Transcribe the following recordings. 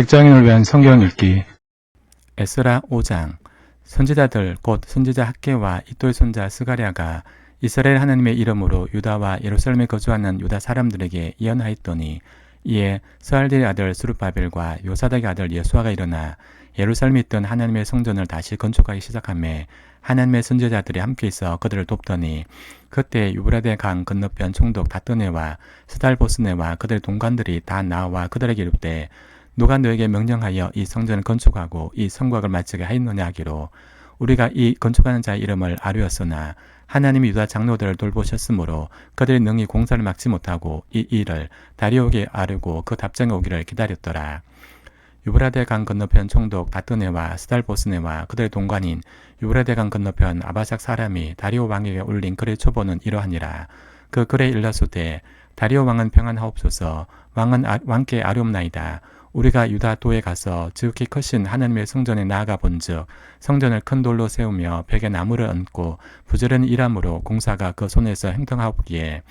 직장인을 위한 성경 읽기. 에스라 5장. 선지자들 곧 선지자 학개와 이또의 손자 스가랴가 이스라엘 하나님의 이름으로 유다와 예루살렘에 거주하는 유다 사람들에게 예언하였더니, 이에 스알디의 아들 스룹바벨과 요사닥의 아들 예수아가 일어나 예루살렘에 있던 하나님의 성전을 다시 건축하기 시작하며 하나님의 선지자들이 함께 있어 그들을 돕더니, 그때 유브라데 강 건너편 총독 다뜨네와 스달보스네와 그들의 동관들이 다 나와 그들에게 이르되, 누가 너에게 명령하여 이 성전을 건축하고 이 성곽을 마치게 하였느냐 하기로, 우리가 이 건축하는 자의 이름을 아뢰었으나 하나님이 유다 장로들을 돌보셨으므로 그들이 능히 공사를 막지 못하고 이 일을 다리오에게 아뢰고 그 답장이 오기를 기다렸더라. 유브라데 강 건너편 총독 다뜨네와 스달보스네와 그들의 동관인 유브라데 강 건너편 아바삭 사람이 다리오 왕에게 올린 글의 초보는 이러하니라. 그 글에 일렀으되, 다리오 왕은 평안하옵소서. 왕은 왕께 아뢰옵나이다. 우리가 유다도에 가서 지극히 크신 하나님의 성전에 나아가 본즉, 성전을 큰 돌로 세우며 벽에 나무를 얹고 부지런히 일함으로 공사가 그 손에서 행통하옵기에,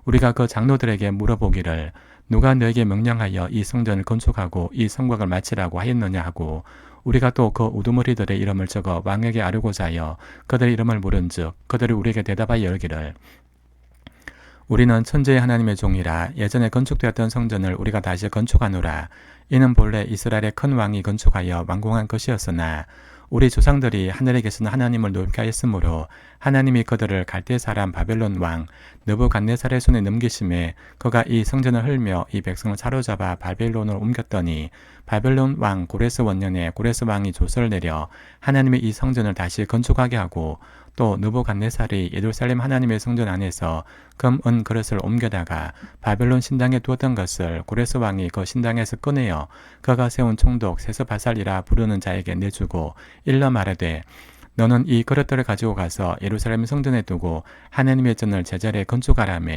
우리가 그 장로들에게 물어보기를, 누가 너에게 명령하여 이 성전을 건축하고 이 성곽을 마치라고 하였느냐 하고, 우리가 또 그 우두머리들의 이름을 적어 왕에게 아뢰고자 하여 그들의 이름을 물은즉, 그들이 우리에게 대답하여 이르기를, 우리는 천지의 하나님의 종이라. 예전에 건축되었던 성전을 우리가 다시 건축하노라. 이는 본래 이스라엘의 큰 왕이 건축하여 완공한 것이었으나, 우리 조상들이 하늘에 계신 하나님을 높게 하였으므로 하나님이 그들을 갈대 사람 바벨론 왕 느부갓네살의 손에 넘기심에 그가 이 성전을 헐며 이 백성을 사로잡아 바벨론으로 옮겼더니, 바벨론 왕 고레스 원년에 고레스 왕이 조서를 내려 하나님의 이 성전을 다시 건축하게 하고, 또 느부갓네살이 예루살렘 하나님의 성전 안에서 금, 은 그릇을 옮겨다가 바벨론 신당에 두었던 것을 고레스 왕이 그 신당에서 꺼내어 그가 세운 총독 세스바살이라 부르는 자에게 내주고 일러 말하되, 너는 이 그릇들을 가지고 가서 예루살렘 성전에 두고 하나님의 전을 제자리에 건축하라며,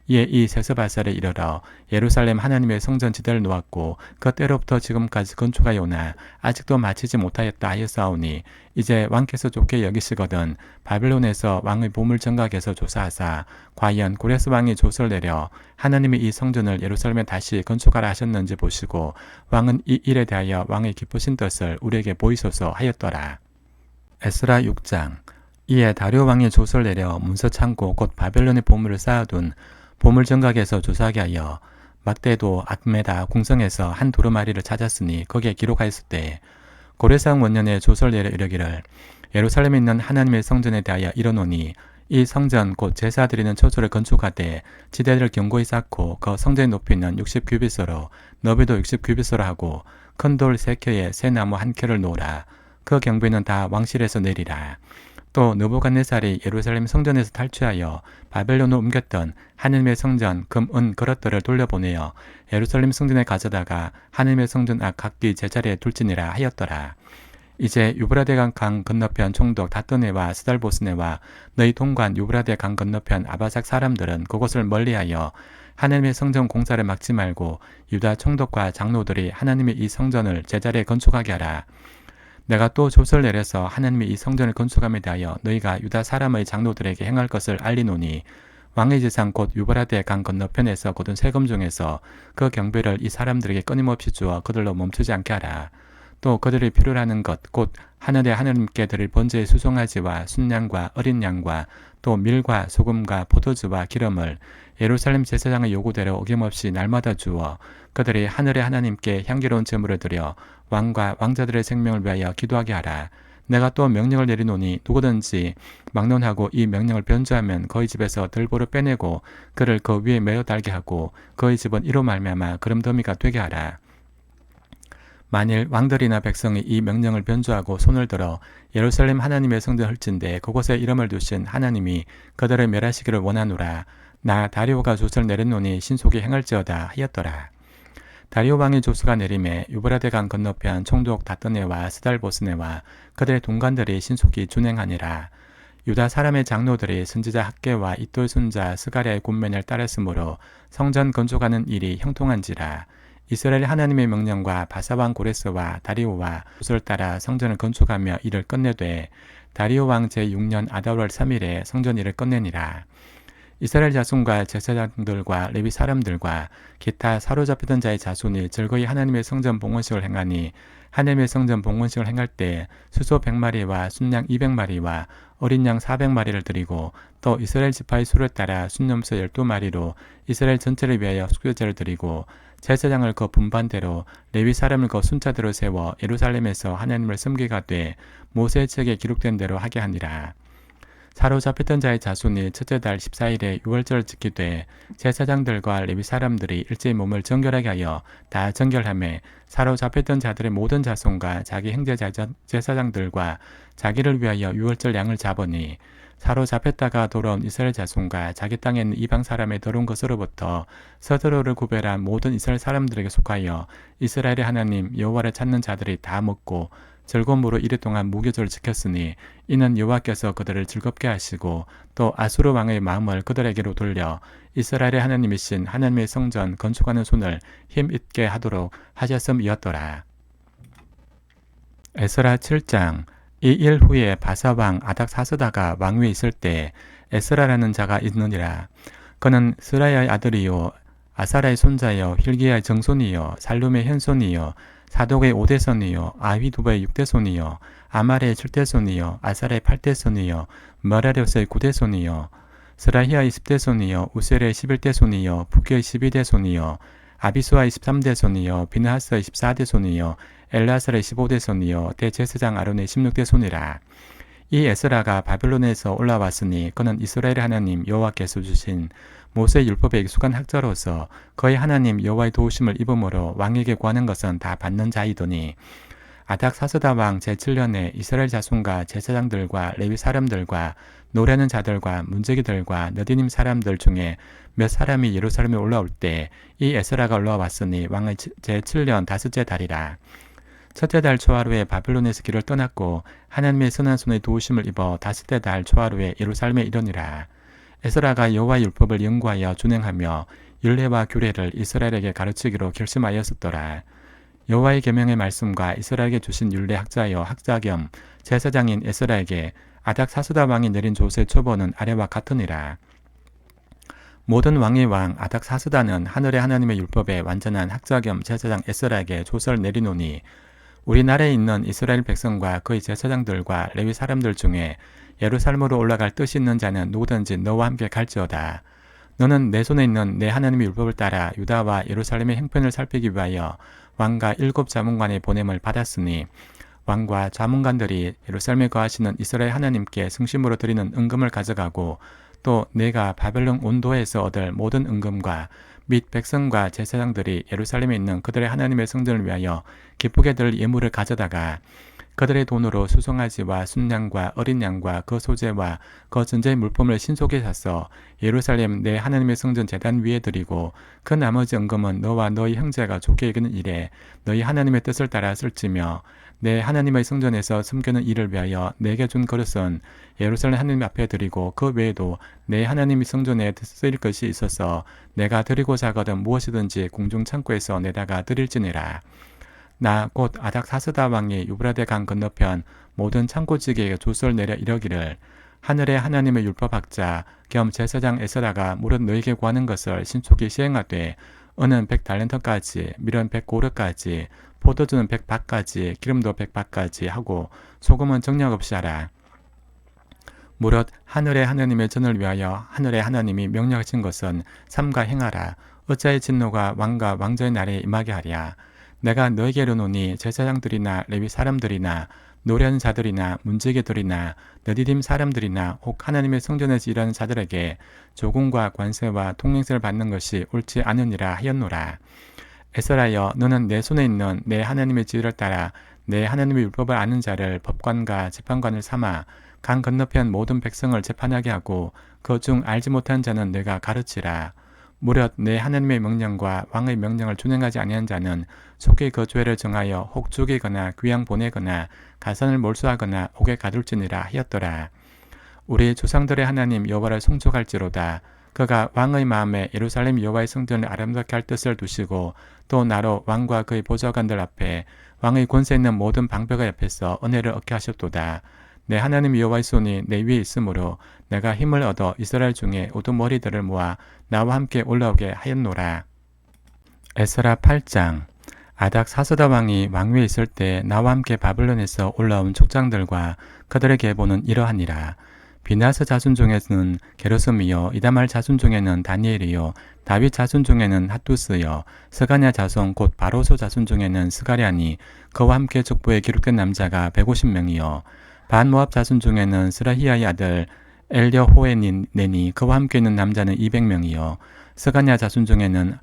이에 이 세스바살에 이르러 예루살렘 하나님의 성전 지대를 놓았고 그때로부터 지금까지 건축하여오나 아직도 마치지 못하였다 하였사오니, 이제 왕께서 좋게 여기시거든 바벨론에서 왕의 보물 정각에서 조사하사 과연 고레스 왕이 조서를 내려 하나님이 이 성전을 예루살렘에 다시 건축하라 하셨는지 보시고 왕은 이 일에 대하여 왕의 기쁘신 뜻을 우리에게 보이소서 하였더라. 에스라 6장. 이에 다리오 왕이 조서를 내려 문서 창고 곧 바벨론의 보물을 쌓아둔 보물 정각에서 조사하게 하여 막대도 악메다 궁성에서 한 두루마리를 찾았으니 거기에 기록하였을 때, 고레스왕 원년에 조서를 내려 이르기를, 예루살렘에 있는 하나님의 성전에 대하여 이르노니, 이 성전 곧 제사 드리는 처소를 건축하되 지대를 견고히 쌓고 그 성전의 높이는 60규빗으로 너비도 60규빗으로 하고 큰 돌 3켜에 새 나무 1켜를 놓으라. 그 경비는 다 왕실에서 내리라. 또 느부갓네살이 예루살렘 성전에서 탈취하여 바벨론으로 옮겼던 하나님의 성전 금, 은 그릇들을 돌려보내어 예루살렘 성전에 가져다가 하나님의 성전 앞 각기 제자리에 둘지니라 하였더라. 이제 유브라데 강 건너편 총독 다뜨네와 스달보스네와 너희 동관 유브라데 강 건너편 아바삭 사람들은 그곳을 멀리하여 하나님의 성전 공사를 막지 말고 유다 총독과 장로들이 하나님의 이 성전을 제자리에 건축하게 하라. 내가 또 조서를 내려서 하나님의 이 성전을 건축함에 대하여 너희가 유다 사람의 장로들에게 행할 것을 알리노니, 왕의 제상 곧 유브라데 강 건너편에서 거둔 세금 중에서 그 경배를 이 사람들에게 끊임없이 주어 그들로 멈추지 않게 하라. 또 그들이 필요로 하는 것 곧 하늘에 하나님께 드릴 번제의 수송아지와 순양과 어린 양과 또 밀과 소금과 포도주와 기름을 예루살렘 제사장의 요구대로 어김없이 날마다 주어 그들이 하늘의 하나님께 향기로운 제물을 드려 왕과 왕자들의 생명을 위하여 기도하게 하라. 내가 또 명령을 내리노니, 누구든지 막론하고 이 명령을 변조하면 그의 집에서 들보를 빼내고 그를 그 위에 매어 달게 하고 그의 집은 이로 말미암아 그름더미가 되게 하라. 만일 왕들이나 백성이 이 명령을 변조하고 손을 들어 예루살렘 하나님의 성전을 헐진데 그곳에 이름을 두신 하나님이 그들을 멸하시기를 원하노라. 나 다리오가 조서를 내렸노니 신속히 행할지어다 하였더라. 다리오 왕의 조서가 내림에 유브라데 강 건너편 총독 다뜨네와 스달보스네와 그들의 동관들이 신속히 준행하니라. 유다 사람의 장로들이 선지자 학개와 이또의 손자 스가랴의 권면을 따랐으므로 성전 건축하는 일이 형통한지라. 이스라엘 하나님의 명령과 바사왕 고레스와 다리오와 조서를 따라 성전을 건축하며 일을 끝내되, 다리오 왕 제6년 아달월 3일에 성전 일을 끝내니라. 이스라엘 자손과 제사장들과 레위 사람들과 기타 사로잡히던 자의 자손이 즐거이 하나님의 성전 봉헌식을 행하니 하나님의 성전 봉헌식을 행할 때 수소 100마리와 순양 200마리와 어린 양 400마리를 드리고 또 이스라엘 지파의 수를 따라 순염소 12마리로 이스라엘 전체를 위하여 속죄제를 드리고 제사장을 그 분반대로 레위 사람을 그 순차대로 세워 예루살렘에서 하나님을 섬기가되 모세의 책에 기록된 대로 하게 하니라. 사로잡혔던 자의 자손이 첫째 달 14일에 유월절을 지키되 제사장들과 레위 사람들이 일제히 몸을 정결하게 하여 다 정결하며 사로잡혔던 자들의 모든 자손과 자기 형제 제사장들과 자기를 위하여 유월절 양을 잡으니 사로잡혔다가 돌아온 이스라엘 자손과 자기 땅에 있는 이방 사람의 더러운 것으로부터 서두로를 구별한 모든 이스라엘 사람들에게 속하여 이스라엘의 하나님 여호와를 찾는 자들이 다 먹고 즐거움으로 이랫동안 무교절을 지켰으니 이는 여호와께서 그들을 즐겁게 하시고 또 아수르 왕의 마음을 그들에게로 돌려 이스라엘의 하나님이신 하나님의 성전 건축하는 손을 힘있게 하도록 하셨음이었더라. 에스라 7장. 이 일 후에 바사왕 아닥사스다가 왕위에 있을 때 에스라라는 자가 있느니라. 그는 스라야의 아들이요 아사라의 손자여 힐기야의 정손이요 살룸의 현손이요 사독의 5대손이요 아휘두바의 6대손이요 아말의 7대손이요 아사라의 8대손이요 머라리오스의 9대손이요 스라히아의 10대손이요 우셀의 11대손이요 부기의 12대손이요 아비수아의 13대손이요 비느하스의 14대손이요 엘라살의 15대손이요 대제사장 아론의 16대손이라. 이 에스라가 바벨론에서 올라왔으니 그는 이스라엘의 하나님 여호와께서 주신 모세의 율법에 익숙한 학자로서 그의 하나님 여호와의 도우심을 입음으로 왕에게 구하는 것은 다 받는 자이더니 아닥사스다 왕 제7년에 이스라엘 자손과 제사장들과 레위 사람들과 노래하는 자들과 문제기들과 너디님 사람들 중에 몇 사람이 예루살렘에 올라올 때 이 에스라가 올라왔으니 왕의 제7년 다섯째 달이라. 첫째 달 초하루에 바벨론에서 길을 떠났고 하나님의 선한 손의 도우심을 입어 다섯째 달 초하루에 예루살렘에 이르니라. 에스라가 여호와의 율법을 연구하여 준행하며 율례와 규례를 이스라엘에게 가르치기로 결심하였었더라. 여호와의 계명의 말씀과 이스라엘에게 주신 율례 학자여 학자 겸 제사장인 에스라에게 아닥사스다 왕이 내린 조세 초본은 아래와 같으니라. 모든 왕의 왕 아닥사스다는 하늘의 하나님의 율법에 완전한 학자 겸 제사장 에스라에게 조서를 내리노니 우리나라에 있는 이스라엘 백성과 그의 제사장들과 레위 사람들 중에 예루살렘으로 올라갈 뜻이 있는 자는 누구든지 너와 함께 갈지어다. 너는 내 손에 있는 내 하나님의 율법을 따라 유다와 예루살렘의 형편을 살피기 위하여 왕과 7 자문관의 보냄을 받았으니 왕과 자문관들이 예루살렘에 거하시는 이스라엘 하나님께 성심으로 드리는 은금을 가져가고 또 내가 바벨론 온도에서 얻을 모든 은금과 및 백성과 제사장들이 예루살렘에 있는 그들의 하나님의 성전을 위하여 기쁘게 들 예물을 가져다가 그들의 돈으로 수송아지와 순양과 어린 양과 그 소재와 그 전제의 물품을 신속히 사서 예루살렘 내 하나님의 성전 제단 위에 드리고 그 나머지 은금은 너와 너희 형제가 좋게 여기는 일에 너희 하나님의 뜻을 따라 쓸지며 내 하나님의 성전에서 섬기는 일을 위하여 내게 준 그릇은 예루살렘 하나님 앞에 드리고 그 외에도 내 하나님의 성전에 쓰일 것이 있어서 내가 드리고자 하거든 무엇이든지 궁중 창고에서 내다가 드릴지니라. 나 곧 아닥사스다 왕이 유브라데 강 건너편 모든 창고지기에게 조서를 내려 이러기를 하늘의 하나님의 율법학자 겸 제사장 에스라가 무릇 너에게 구하는 것을 신속히 시행하되 은은 100달란트까지 밀은 100고르까지 포도주는 100밭까지 기름도 100밭까지 하고 소금은 정량 없이 하라. 무릇 하늘의 하나님의 전을 위하여 하늘의 하나님이 명령하신 것은 삼가 행하라. 어찌하여 진노가 왕과 왕자의 날에 임하게 하랴. 내가 너에게 이르노니 제사장들이나 레위 사람들이나 노래하는 자들이나 문지기들이나 너디딤 사람들이나 혹 하나님의 성전에서 일하는 자들에게 조공과 관세와 통행세를 받는 것이 옳지 않으니라 하였노라. 에스라여 너는 내 손에 있는 내 하나님의 지혜를 따라 내 하나님의 율법을 아는 자를 법관과 재판관을 삼아 강 건너편 모든 백성을 재판하게 하고 그 중 알지 못한 자는 내가 가르치라. 무릇 내 하나님의 명령과 왕의 명령을 준행하지 아니한 자는 속히 그 죄를 정하여 혹 죽이거나 귀양 보내거나 가산을 몰수하거나 옥에 가둘지니라 하였더라. 우리 조상들의 하나님 여호와를 송축할지로다. 그가 왕의 마음에 예루살렘 여호와의 성전을 아름답게 할 뜻을 두시고 또 나로 왕과 그의 보좌관들 앞에 왕의 권세 있는 모든 방백의 옆에서 은혜를 얻게 하셨도다. 내 하나님 여호와의 손이 내 위에 있으므로 내가 힘을 얻어 이스라엘 중에 우두머리들을 모아 나와 함께 올라오게 하였노라. 에스라 8장. 아닥사스다 왕이 왕위에 있을 때 나와 함께 바벨론에서 올라온 족장들과 그들의 계보는 이러하니라. 비나스 자손 중에는 게르솜이요, 이다말 자손 중에는 다니엘이요, 다윗 자손 중에는 핫두스요, 스가냐 자손 곧 바로소 자손 중에는 스가랴니, 그와 함께 족보에 기록된 남자가 150명이요, 반모압 자손 중에는 스라히야의 아들 엘려호에니니, 그와 함께 있는 남자는 200명이요, 스가냐 자손 중에는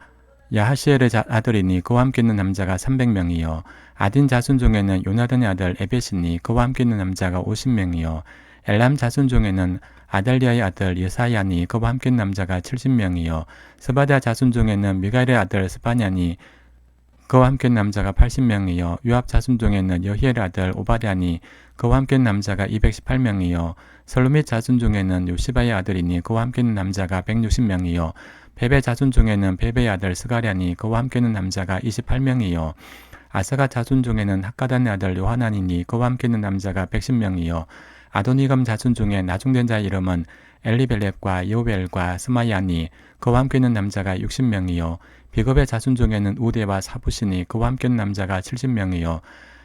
야하시엘의 아들이니 그와 함께 있는 남자가 300명이요, 아딘 자손 중에는 요나단의 아들 에벳이니 그와 함께 있는 남자가 50명이요, 엘람 자손 중에는 아달리아의 아들 예사야니 그와 함께 있는 남자가 70명이요, 스바다 자손 중에는 미가엘의 아들 스바냐니 그와 함께 있는 남자가 80명이요, 요압 자손 중에는 여히엘의 아들 오바댜니 그와 함께 있는 남자가 218명이요, 설루밋 자손 중에는 요시바의 아들이니 그와 함께 있는 남자가 160명이요, 베베 자손 중에는 베베의 아들 스가랴니 그와 함께 있는 남자가 28명이요, 아사가 자손 중에는 학가단의 아들 요하나니니 그와 함께 있는 남자가 110명이요, 아도니감 자손 중에 나중된 자의 이름은 엘리벨렉과 여벨과 스마야니 그와 함께 있는 남자가 60명이요, 비겁의 자손 중에는 우데와 사부시니 그와 함께 있는 남자가 70명이요,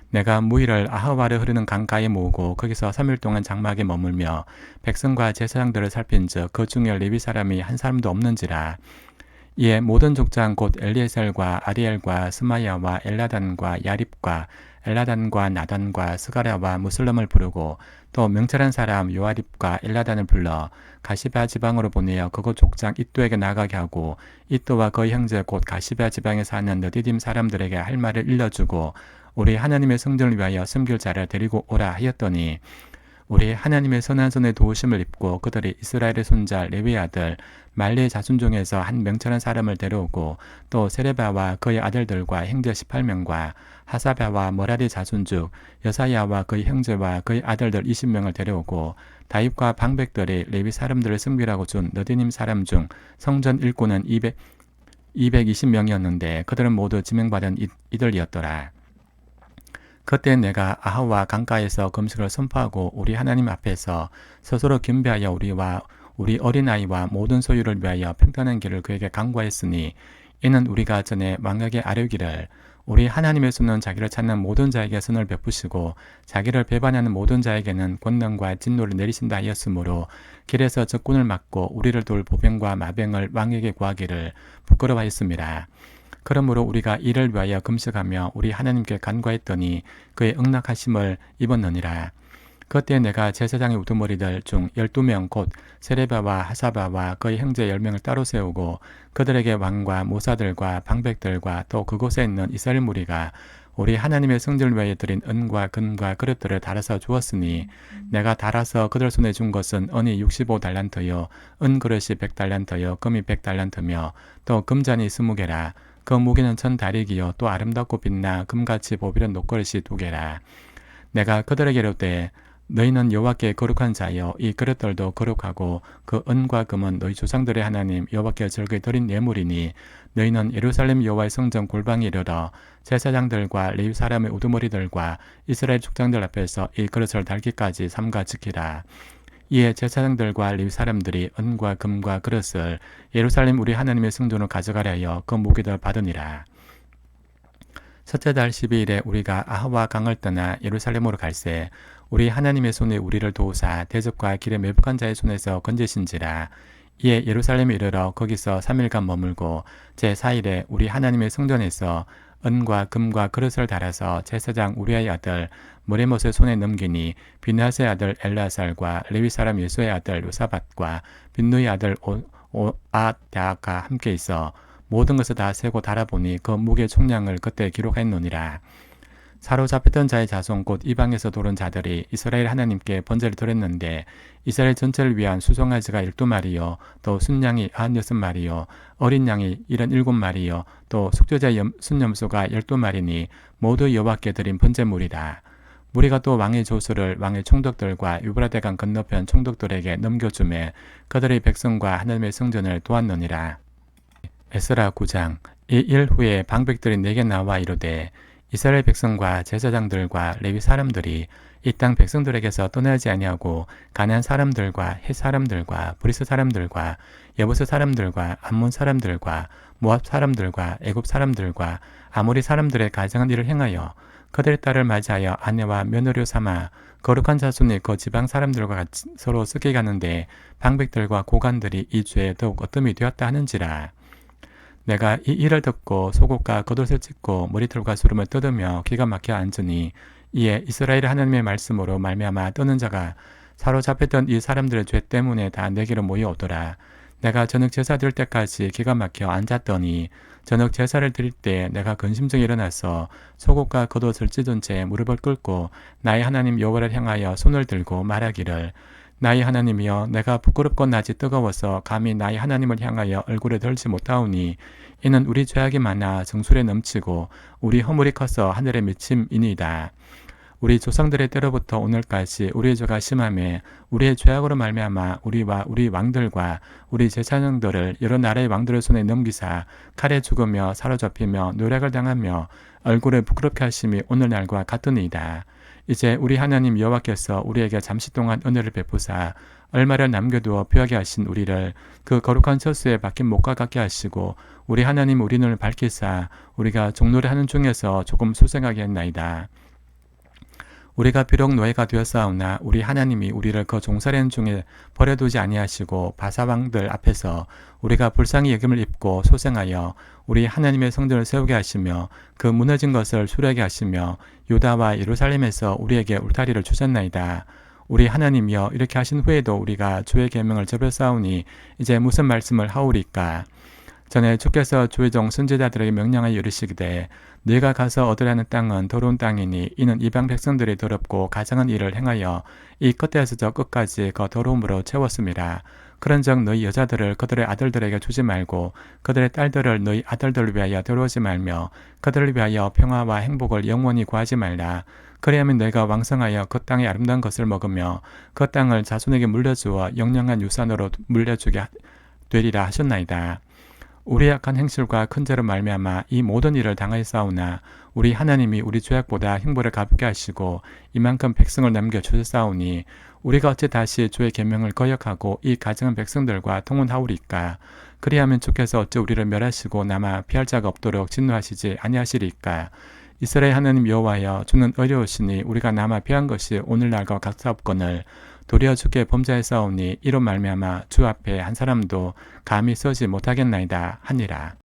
내가 무희를 아하와를 흐르는 강가에 모으고 거기서 3일 동안 장막에 머물며 백성과 제사장들을 살핀즉 그 중에 레위 사람이 한 사람도 없는지라. 이에 모든 족장 곧 엘리에셀과 아리엘과 스마야와 엘라단과 야립과 엘라단과 나단과 스가랴와 무슬럼을 부르고 또 명철한 사람 요아립과 엘라단을 불러 가시바 지방으로 보내어 그곳 족장 이또에게 나가게 하고 이또와 그의 형제 곧 가시바 지방에 사는 느디딤 사람들에게 할 말을 일러주고 우리 하나님의 성전을 위하여 섬길 자를 데리고 오라 하였더니 우리 하나님의 선한 손에 도우심을 입고 그들이 이스라엘의 손자 레위의 아들 말리의 자손 중에서 한 명철한 사람을 데려오고 또 세레바와 그의 아들들과 형제 18명과 하사바와 머라리 자손 중 여사야와 그의 형제와 그의 아들들 20명을 데려오고 다윗과 방백들이 레위 사람들을 섬기라고 준 느디님 사람 중 성전 일꾼은 220명이었는데 그들은 모두 지명받은 이들이었더라. 그때 내가 아하와 강가에서 금식을 선포하고 우리 하나님 앞에서 스스로 겸비하여 우리와 우리 어린아이와 모든 소유를 위하여 평탄한 길을 그에게 강구하였으니 이는 우리가 전에 왕에게 아뢰기를 우리 하나님의 손은 자기를 찾는 모든 자에게 선을 베푸시고 자기를 배반하는 모든 자에게는 권능과 진노를 내리신다 하였으므로 길에서 적군을 막고 우리를 돌 보병과 마병을 왕에게 구하기를 부끄러워하였습니다. 그러므로 우리가 이를 위하여 금식하며 우리 하나님께 간구했더니 그의 응낙하심을 입었느니라. 그때 내가 제사장의 우두머리들 중 12명 곧 세레바와 하사바와 그의 형제 10명을 따로 세우고 그들에게 왕과 모사들과 방백들과 또 그곳에 있는 이스라엘 무리가 우리 하나님의 성전을 위하여 드린 은과 금과 그릇들을 달아서 주었으니 내가 달아서 그들 손에 준 것은 은이 65달란트요 은그릇이 100달란트요 금이 100달란트며 또 금잔이 20개라. 그 무게는 1000다리기요 또 아름답고 빛나 금같이 보비른 녹그릇이 2개라. 내가 그들에게 이르되 너희는 여호와께 거룩한 자여 이 그릇들도 거룩하고 그 은과 금은 너희 조상들의 하나님 여호와께 절기 드린 예물이니 너희는 예루살렘 여호와의 성전 골방에 이르러 제사장들과 레위 사람의 우두머리들과 이스라엘 족장들 앞에서 이 그릇을 달기까지 삼가 지키라. 이에 제사장들과 레위 사람들이 은과 금과 그릇을 예루살렘 우리 하나님의 성전으로 가져가려 하여 그 무기를 받으니라. 첫째 달 12일에 우리가 아하와 강을 떠나 예루살렘으로 갈새 우리 하나님의 손에 우리를 도우사 대적과 길에 매복한 자의 손에서 건지신지라. 이에 예루살렘에 이르러 거기서 3일간 머물고 제4일에 우리 하나님의 성전에서 은과 금과 그릇을 달아서 제사장 우리아의 아들 모레못의 손에 넘기니 비나스의 아들 엘라살과 레위 사람 예수의 아들 요사밧과 빈누의 아들 오아다가 함께 있어 모든 것을 다 세고 달아보니 그 무게 총량을 그때 기록했노니라. 사로잡혔던 자의 자손 곧 이방에서 도른 자들이 이스라엘 하나님께 번제를 드렸는데 이스라엘 전체를 위한 수송아지가 12마리요 또 순양이 96마리요 어린 양이 77마리요 또 속죄자 순염소가 12마리니 모두 여호와께 드린 번제물이라. 무리가 또 왕의 조수를 왕의 총독들과 유브라데강 건너편 총독들에게 넘겨주매 그들의 백성과 하나님의 성전을 도왔느니라. 에스라 9장. 이 일 후에 방백들이 내게 나와 이르되 이스라엘 백성과 제사장들과 레위 사람들이 이 땅 백성들에게서 떠나지 아니하고 가나안 사람들과 헷 사람들과 브리스 사람들과 여부스 사람들과 암몬 사람들과 모압 사람들과 애굽 사람들과 아모리 사람들의 가증한 일을 행하여 그들의 딸을 맞이하여 아내와 며느리로 삼아 거룩한 자손이 그 지방 사람들과 같이 서로 섞여 가는데 방백들과 고관들이 이 죄에 더욱 어뜸이 되었다 하는지라. 내가 이 일을 듣고 속옷과 겉옷을 찢고 머리털과 수름을 뜯으며 기가 막혀 앉으니 이에 이스라엘 하나님의 말씀으로 말미암아 떠는 자가 사로잡혔던 이 사람들의 죄 때문에 다 내게로 모여오더라. 내가 저녁 제사 드릴 때까지 기가 막혀 앉았더니 저녁 제사를 드릴 때 내가 근심중에 일어나서 속옷과 겉옷을 찢은 채 무릎을 꿇고 나의 하나님 여호와를 향하여 손을 들고 말하기를 나의 하나님이여 내가 부끄럽고 낯이 뜨거워서 감히 나의 하나님을 향하여 얼굴에 들지 못하오니 이는 우리 죄악이 많아 정술에 넘치고 우리 허물이 커서 하늘에 미침이니이다. 우리 조상들의 때로부터 오늘까지 우리의 죄가 심하며 우리의 죄악으로 말미암아 우리와 우리 왕들과 우리 제사장들을 여러 나라의 왕들의 손에 넘기사 칼에 죽으며 사로잡히며 노략을 당하며 얼굴을 부끄럽게 하심이 오늘날과 같으니이다. 이제 우리 하나님 여호와께서 우리에게 잠시 동안 은혜를 베푸사 얼마를 남겨두어 피하게 하신 우리를 그 거룩한 처소에 박힌 목과 같게 하시고 우리 하나님 우리 눈을 밝히사 우리가 종노래 하는 중에서 조금 소생하게 했나이다. 우리가 비록 노예가 되었사오나 우리 하나님이 우리를 그 종살이하는 중에 버려두지 아니하시고 바사왕들 앞에서 우리가 불쌍히 여김을 입고 소생하여 우리 하나님의 성전을 세우게 하시며 그 무너진 것을 수리하게 하시며 유다와 예루살렘에서 우리에게 울타리를 주셨나이다. 우리 하나님이여 이렇게 하신 후에도 우리가 주의 계명을 저버렸사오니 이제 무슨 말씀을 하오리까? 전에 주께서 주의 종 선지자들에게 명령하여 이르시기되 너희가 가서 얻으라는 땅은 더러운 땅이니 이는 이방 백성들이 더럽고 가증한 일을 행하여 이 끝에서 저 끝까지 그 더러움으로 채웠음이라. 그런즉 너희 여자들을 그들의 아들들에게 주지 말고 그들의 딸들을 너희 아들들을 위하여 데려오지 말며 그들을 위하여 평화와 행복을 영원히 구하지 말라. 그리하면 너희가 왕성하여 그 땅의 아름다운 것을 먹으며 그 땅을 자손에게 물려주어 영영한 유산으로 물려주게 되리라 하셨나이다. 우리의 악한 행실과 큰 죄로 말미암아 이 모든 일을 당하였사오나 우리 하나님이 우리 죄악보다 형벌을 가볍게 하시고 이만큼 백성을 남겨주셨사오니 우리가 어찌 다시 주의 계명을 거역하고 이 가증한 백성들과 통혼하오리까? 그리하면 주께서 어찌 우리를 멸하시고 남아 피할 자가 없도록 진노하시지 아니하시리까? 이스라엘 하나님 여호와여 주는 어려우시니 우리가 남아 피한 것이 오늘날과 같사옵거늘 도리어 주께 범죄하였사오니 이로 말미암아 주 앞에 한 사람도 감히 서지 못하겠나이다 하니라.